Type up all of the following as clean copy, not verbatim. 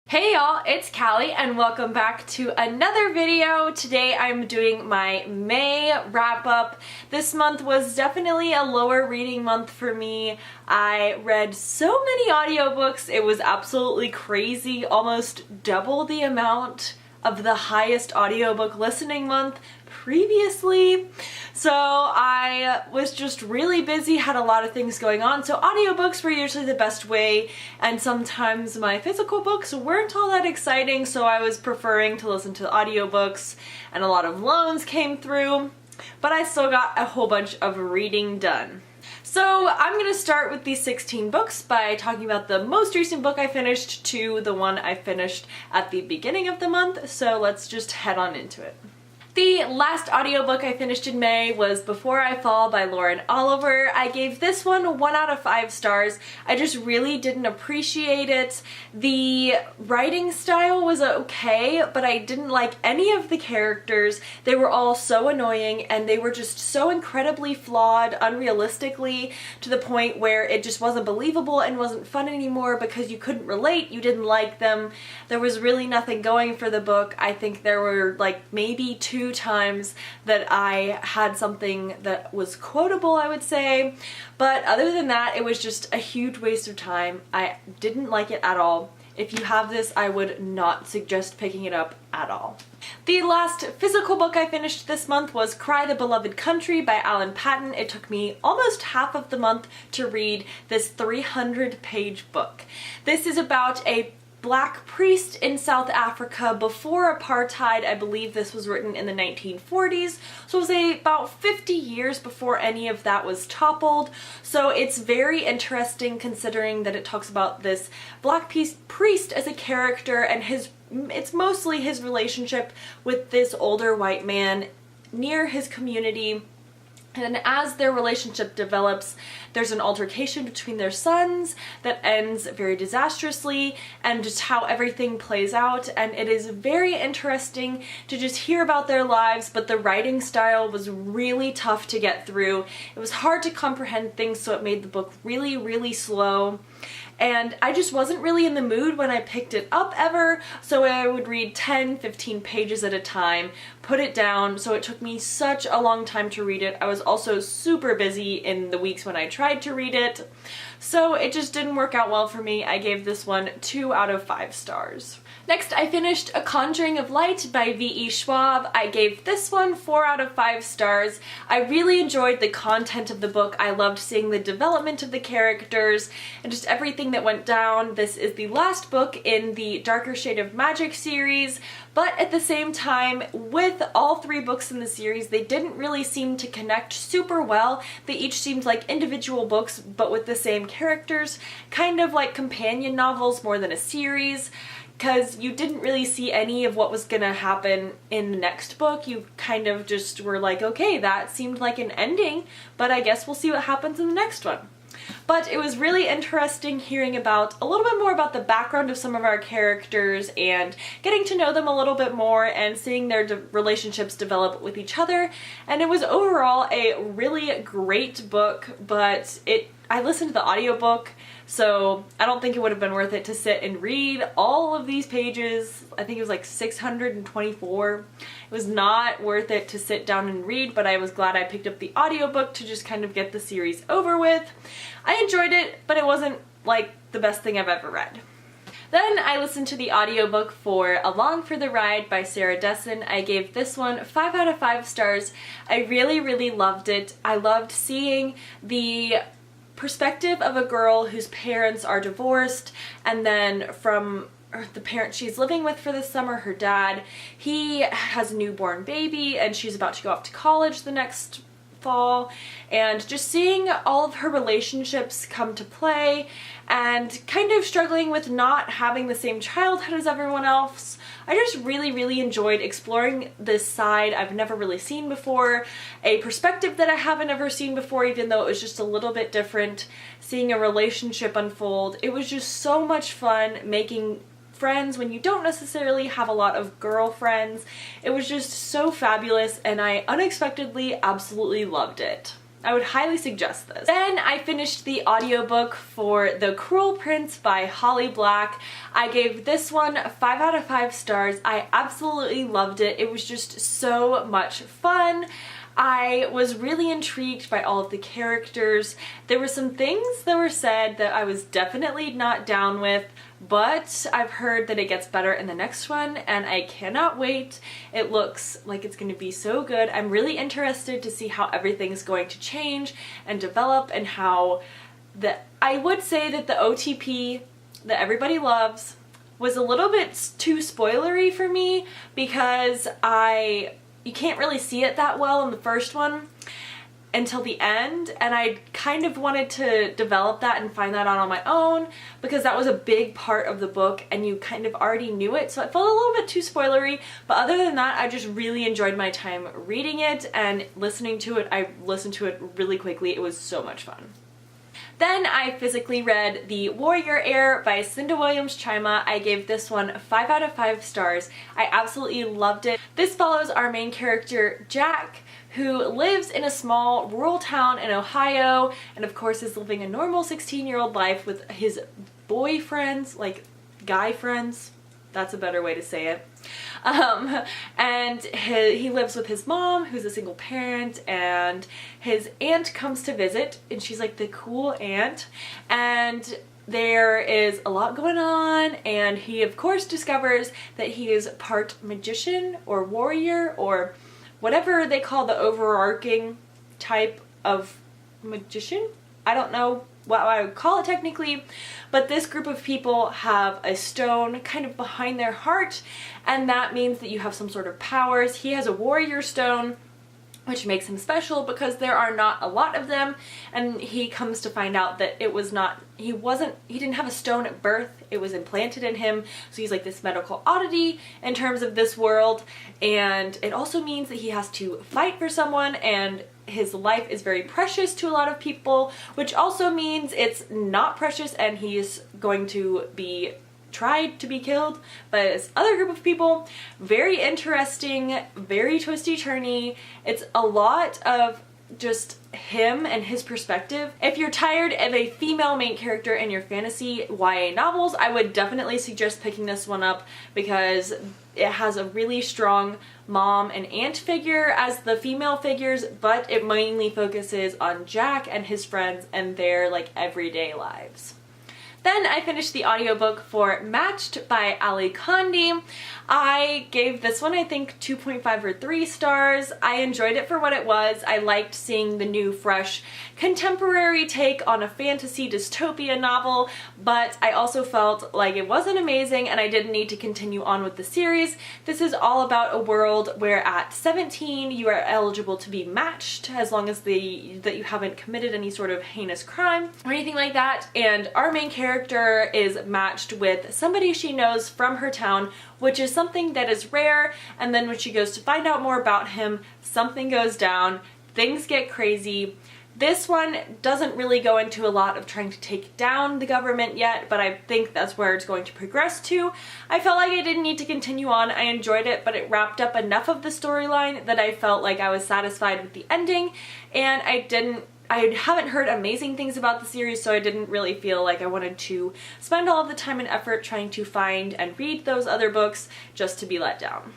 Hey y'all, it's Callie and welcome back to another video. Today I'm doing my May wrap up. This month was definitely a lower reading month for me. I read so many audiobooks, it was absolutely crazy, almost double the amount of the highest audiobook listening month previously. So I was just really busy, had a lot of things going on. So audiobooks were usually the best way, and sometimes my physical books weren't all that exciting, so I was preferring to listen to audiobooks, and a lot of loans came through, but I still got a whole bunch of reading done. So I'm going to start with these 16 books by talking about the most recent book I finished to the one I finished at the beginning of the month, so let's just head on into it. The last audiobook I finished in May was Before I Fall by Lauren Oliver. I gave this one 1 out of 5 stars. I just really didn't appreciate it. The writing style was okay, but I didn't like any of the characters. They were all so annoying and they were just so incredibly flawed, unrealistically, to the point where it just wasn't believable and wasn't fun anymore because you couldn't relate, you didn't like them. There was really nothing going for the book. I think there were like maybe 2 times that I had something that was quotable, I would say, but other than that it was just a huge waste of time. I didn't like it at all. If you have this, I would not suggest picking it up at all. The last physical book I finished this month was Cry the Beloved Country by Alan Paton. It took me almost half of the month to read this 300-page book. This is about a Black priest in South Africa before apartheid. I believe this was written in the 1940s, so it was about 50 years before any of that was toppled. So it's very interesting considering that it talks about this Black priest as a character and it's mostly his relationship with this older white man near his community. And as their relationship develops, there's an altercation between their sons that ends very disastrously, and just how everything plays out. And it is very interesting to just hear about their lives, but the writing style was really tough to get through. It was hard to comprehend things, so it made the book really, really slow. And I just wasn't really in the mood when I picked it up ever, so I would read 10-15 pages at a time, put it down, so it took me such a long time to read it. I was also super busy in the weeks when I tried to read it, so it just didn't work out well for me. I gave this one 2 out of 5 stars. Next, I finished A Conjuring of Light by V.E. Schwab. I gave this one 4 out of 5 stars. I really enjoyed the content of the book. I loved seeing the development of the characters and just everything that went down. This is the last book in the Darker Shade of Magic series, but at the same time, with all 3 books in the series, they didn't really seem to connect super well. They each seemed like individual books, but with the same characters, kind of like companion novels more than a series, because you didn't really see any of what was gonna happen in the next book. You kind of just were like, okay, that seemed like an ending, but I guess we'll see what happens in the next one. But it was really interesting hearing about a little bit more about the background of some of our characters and getting to know them a little bit more and seeing their relationships develop with each other. And it was overall a really great book, but I listened to the audiobook, so I don't think it would have been worth it to sit and read all of these pages. I think it was like 624. It was not worth it to sit down and read, but I was glad I picked up the audiobook to just kind of get the series over with. I enjoyed it, but it wasn't like the best thing I've ever read. Then I listened to the audiobook for Along for the Ride by Sarah Dessen. I gave this one 5 out of 5 stars. I really, really loved it. I loved seeing the perspective of a girl whose parents are divorced, and then from the parent she's living with for the summer, her dad, he has a newborn baby and she's about to go off to college the next fall, and just seeing all of her relationships come to play and kind of struggling with not having the same childhood as everyone else. I just really, really enjoyed exploring this side I've never really seen before, a perspective that I haven't ever seen before, even though it was just a little bit different, seeing a relationship unfold. It was just so much fun making friends when you don't necessarily have a lot of girlfriends. It was just so fabulous and I unexpectedly absolutely loved it. I would highly suggest this. Then I finished the audiobook for The Cruel Prince by Holly Black. I gave this one 5 out of 5 stars. I absolutely loved it. It was just so much fun. I was really intrigued by all of the characters. There were some things that were said that I was definitely not down with, but I've heard that it gets better in the next one and I cannot wait. It looks like it's going to be so good. I'm really interested to see how everything's going to change and develop, and how I would say that the OTP that everybody loves was a little bit too spoilery for me, because you can't really see it that well in the first one until the end, and I kind of wanted to develop that and find that out on my own, because that was a big part of the book and you kind of already knew it, so it felt a little bit too spoilery. But other than that, I just really enjoyed my time reading it and listening to it. I listened to it really quickly. It was so much fun. Then I physically read The Warrior Heir by Cinda Williams-Chima. I gave this one 5 out of 5 stars. I absolutely loved it. This follows our main character, Jack, who lives in a small rural town in Ohio, and of course is living a normal 16-year-old life with his boyfriends, like guy friends. That's a better way to say it. And he lives with his mom, who's a single parent, and his aunt comes to visit, and she's like the cool aunt, and there is a lot going on, and he of course discovers that he is part magician or warrior or whatever they call the overarching type of magician. I don't know what I would call it technically, but this group of people have a stone kind of behind their heart, and that means that you have some sort of powers. He has a warrior stone, which makes him special because there are not a lot of them, and he comes to find out that he didn't have a stone at birth, it was implanted in him, so he's like this medical oddity in terms of this world. And it also means that he has to fight for someone, and his life is very precious to a lot of people, which also means it's not precious and he's going to be tried to be killed by this other group of people. Very interesting, very twisty-turny. It's a lot of just him and his perspective. If you're tired of a female main character in your fantasy YA novels, I would definitely suggest picking this one up, because it has a really strong mom and aunt figure as the female figures, but it mainly focuses on Jack and his friends and their like everyday lives. Then I finished the audiobook for Matched by Ali Kandi. I gave this one, I think, 2.5 or 3 stars. I enjoyed it for what it was. I liked seeing the new, fresh, contemporary take on a fantasy dystopia novel, but I also felt like it wasn't amazing and I didn't need to continue on with the series. This is all about a world where at 17 you are eligible to be matched, as long as that you haven't committed any sort of heinous crime or anything like that, and our main character is matched with somebody she knows from her town, which is something that is rare, and then when she goes to find out more about him, something goes down, things get crazy. This one doesn't really go into a lot of trying to take down the government yet, but I think that's where it's going to progress to. I felt like I didn't need to continue on. I enjoyed it, but it wrapped up enough of the storyline that I felt like I was satisfied with the ending, and I haven't heard amazing things about the series, so I didn't really feel like I wanted to spend all of the time and effort trying to find and read those other books just to be let down.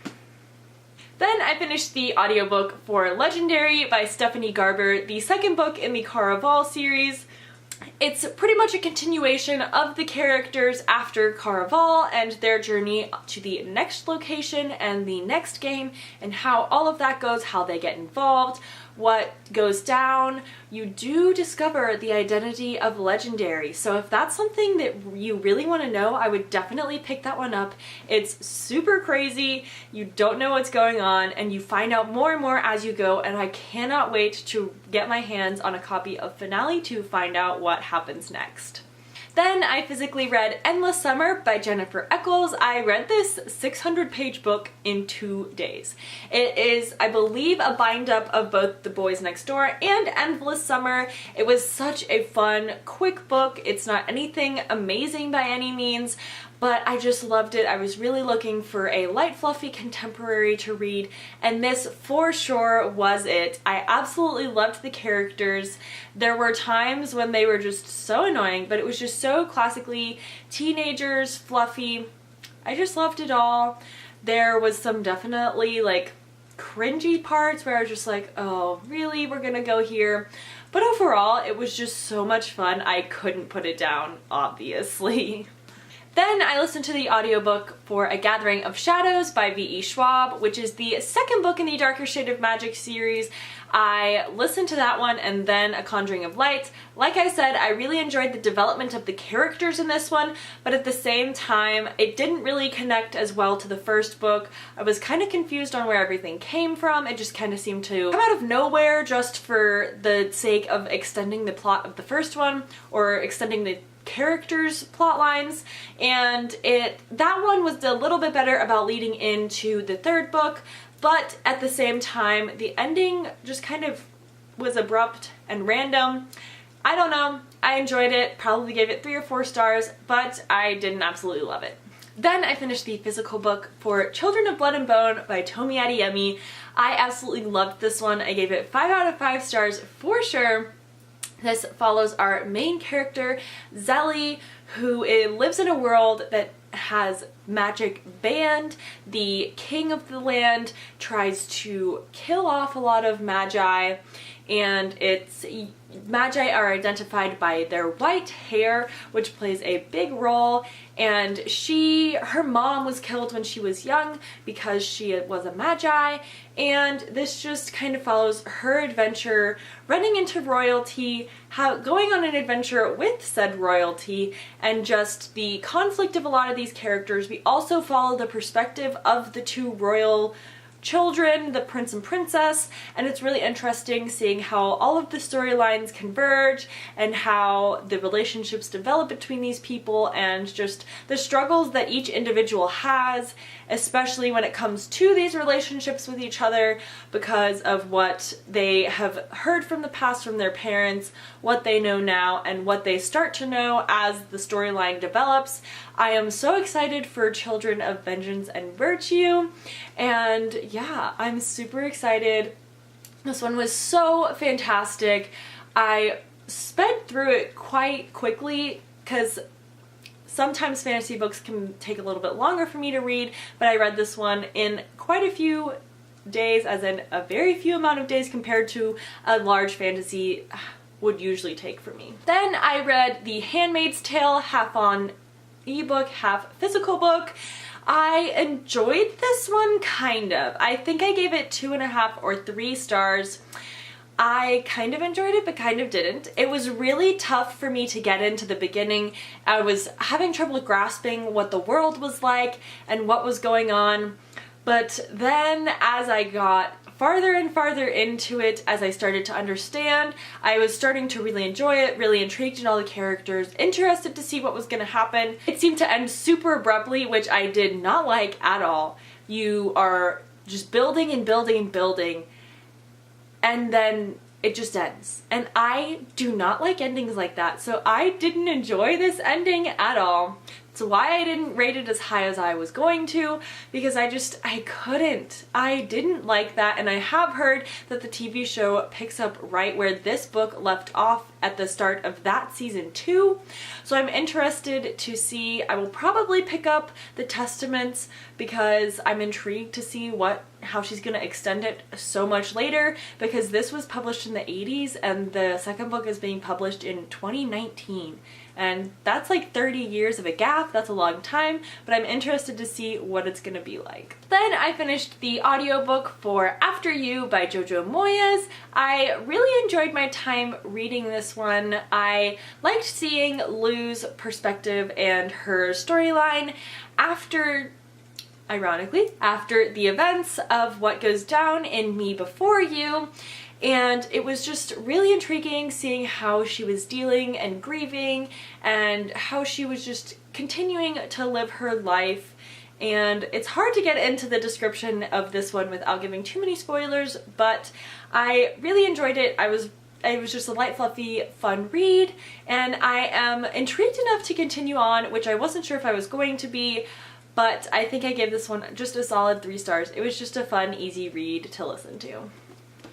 Then I finished the audiobook for Legendary by Stephanie Garber, the second book in the Caraval series. It's pretty much a continuation of the characters after Caraval and their journey to the next location and the next game, and how all of that goes, how they get involved, what goes down. You do discover the identity of Legendary, so if that's something that you really want to know, I would definitely pick that one up. It's super crazy, you don't know what's going on, and you find out more and more as you go, and I cannot wait to get my hands on a copy of Finale to find out what happens next. Then I physically read Endless Summer by Jennifer Eccles. I read this 600-page book in 2 days. It is, I believe, a bind-up of both The Boys Next Door and Endless Summer. It was such a fun, quick book. It's not anything amazing by any means, but I just loved it. I was really looking for a light, fluffy contemporary to read, and this for sure was it. I absolutely loved the characters. There were times when they were just so annoying, but it was just so classically teenagers, fluffy. I just loved it all. There was some definitely like cringy parts where I was just like, oh, really? We're gonna go here? But overall, it was just so much fun. I couldn't put it down, obviously. Then I listened to the audiobook for A Gathering of Shadows by V.E. Schwab, which is the second book in the Darker Shade of Magic series. I listened to that one and then A Conjuring of Light. Like I said, I really enjoyed the development of the characters in this one, but at the same time, it didn't really connect as well to the first book. I was kind of confused on where everything came from. It just kind of seemed to come out of nowhere just for the sake of extending the plot of the first one or extending the characters' plot lines, and that one was a little bit better about leading into the third book, but at the same time the ending just kind of was abrupt and random. I don't know. I enjoyed it, probably gave it 3 or 4 stars, but I didn't absolutely love it. Then I finished the physical book for Children of Blood and Bone by Tomi Adeyemi. I absolutely loved this one. I gave it 5 out of 5 stars for sure. This follows our main character, Zelly, who lives in a world that has magic banned. The king of the land tries to kill off a lot of magi, and magi are identified by their white hair, which plays a big role, and her mom was killed when she was young because she was a magi, and this just kind of follows her adventure running into royalty, going on an adventure with said royalty, and just the conflict of a lot of these characters. We also follow the perspective of the 2 royal children, the prince and princess, and it's really interesting seeing how all of the storylines converge and how the relationships develop between these people and just the struggles that each individual has, especially when it comes to these relationships with each other because of what they have heard from the past from their parents, what they know now, and what they start to know as the storyline develops. I am so excited for Children of Vengeance and Virtue, and yeah, I'm super excited. This one was so fantastic. I sped through it quite quickly because sometimes fantasy books can take a little bit longer for me to read, but I read this one in quite a few days, as in a very few amount of days compared to a large fantasy would usually take for me. Then I read The Handmaid's Tale, half on ebook, half physical book. I enjoyed this one, kind of. I think I gave it 2.5 or 3 stars. I kind of enjoyed it, but kind of didn't. It was really tough for me to get into the beginning. I was having trouble grasping what the world was like and what was going on. But then as I got farther and farther into it, as I started to understand, I was starting to really enjoy it, really intrigued in all the characters, interested to see what was going to happen. It seemed to end super abruptly, which I did not like at all. You are just building and building and building, and then it just ends. And I do not like endings like that, so I didn't enjoy this ending at all. It's why I didn't rate it as high as I was going to, because I couldn't. I didn't like that, and I have heard that the TV show picks up right where this book left off at the start of that season 2. So I'm interested to see. I will probably pick up the Testaments because I'm intrigued to see how she's going to extend it so much later, because this was published in the 80s and the second book is being published in 2019. And that's like 30 years of a gap. That's a long time, but I'm interested to see what it's gonna be like. Then I finished the audiobook for After You by Jojo Moyes. I really enjoyed my time reading this one. I liked seeing Lou's perspective and her storyline ironically, after the events of what goes down in Me Before You. And it was just really intriguing seeing how she was dealing and grieving and how she was just continuing to live her life. And it's hard to get into the description of this one without giving too many spoilers, but I really enjoyed it. I was it was just a light, fluffy, fun read, and I am intrigued enough to continue on, which I wasn't sure if I was going to be, but I think I gave this one just a solid 3 stars. It was just a fun, easy read to listen to.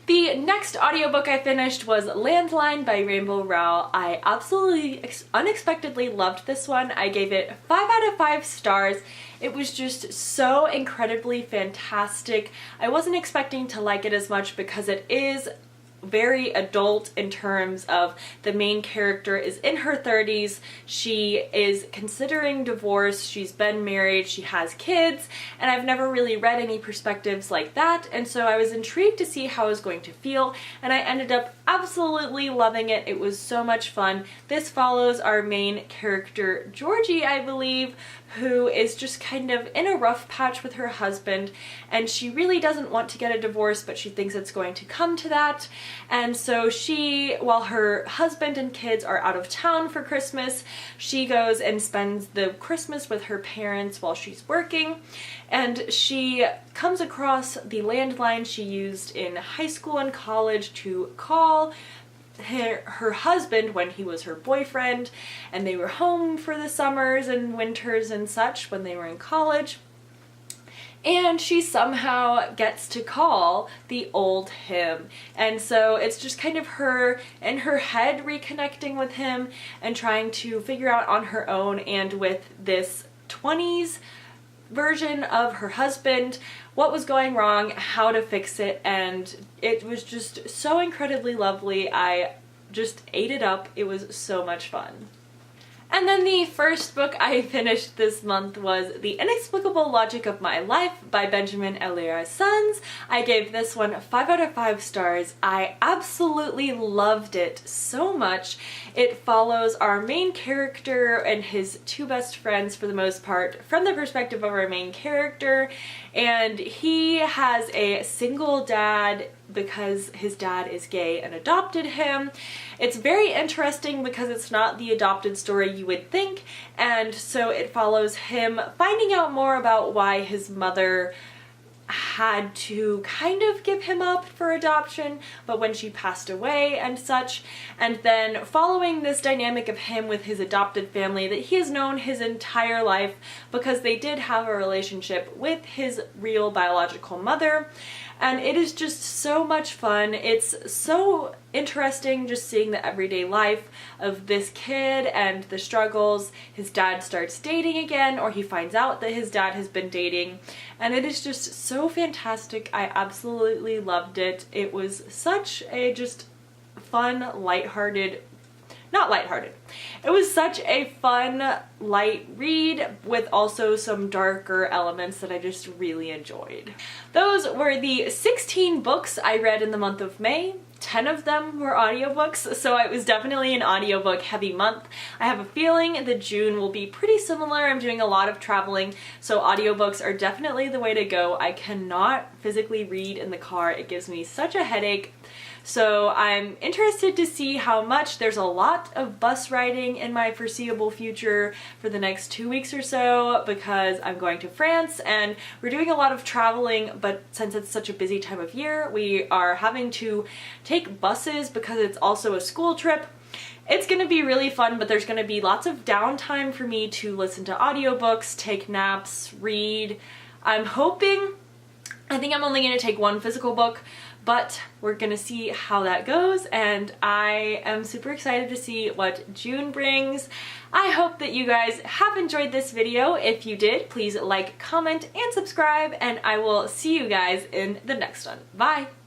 The next audiobook I finished was Landline by Rainbow Rowell. I absolutely unexpectedly loved this one. I gave it 5 out of 5 stars. It was just so incredibly fantastic. I wasn't expecting to like it as much because it is very adult in terms of the main character is in her 30s. She is considering divorce. She's been married. She has kids, and I've never really read any perspectives like that, and so I was intrigued to see how I was going to feel, and I ended up absolutely loving it. It was so much fun. This follows our main character, Georgie, I believe, who is just kind of in a rough patch with her husband, and she really doesn't want to get a divorce, but she thinks it's going to come to that. And so she, while her husband and kids are out of town for Christmas, she goes and spends the Christmas with her parents while she's working, and she comes across the landline she used in high school and college to call her husband when he was her boyfriend, and they were home for the summers and winters and such when they were in college. And she somehow gets to call the old him. And so it's just kind of her in her head reconnecting with him and trying to figure out on her own and with this 20s version of her husband what was going wrong, how to fix it, and it was just so incredibly lovely. I just ate it up. It was so much fun. And then the first book I finished this month was The Inexplicable Logic of My Life by Benjamin Elias-Sons. I gave this one 5 out of 5 stars. I absolutely loved it so much. It follows our main character and his 2 best friends for the most part from the perspective of our main character, and he has a single dad because his dad is gay and adopted him. It's very interesting because it's not the adopted story you would think, and so it follows him finding out more about why his mother had to kind of give him up for adoption, but when she passed away and such, and then following this dynamic of him with his adopted family that he has known his entire life because they did have a relationship with his real biological mother. And it is just so much fun. It's so interesting just seeing the everyday life of this kid and the struggles. His dad starts dating again, or he finds out that his dad has been dating, and it is just so fantastic. I absolutely loved it. It was such a just fun, lighthearted, not lighthearted. It was such a fun, light read with also some darker elements that I just really enjoyed. Those were the 16 books I read in the month of May. 10 of them were audiobooks, so it was definitely an audiobook heavy month. I have a feeling that June will be pretty similar. I'm doing a lot of traveling, so audiobooks are definitely the way to go. I cannot physically read in the car. It gives me such a headache. So I'm interested to see how much. There's a lot of bus riding in my foreseeable future for the next 2 weeks or so because I'm going to France and we're doing a lot of traveling, but since it's such a busy time of year, we are having to take buses because it's also a school trip. It's going to be really fun, but there's going to be lots of downtime for me to listen to audiobooks, take naps, read. I'm hoping, I think I'm only going to take 1 physical book, but we're gonna see how that goes, and I am super excited to see what June brings. I hope that you guys have enjoyed this video. If you did, please like, comment, and subscribe, and I will see you guys in the next one. Bye!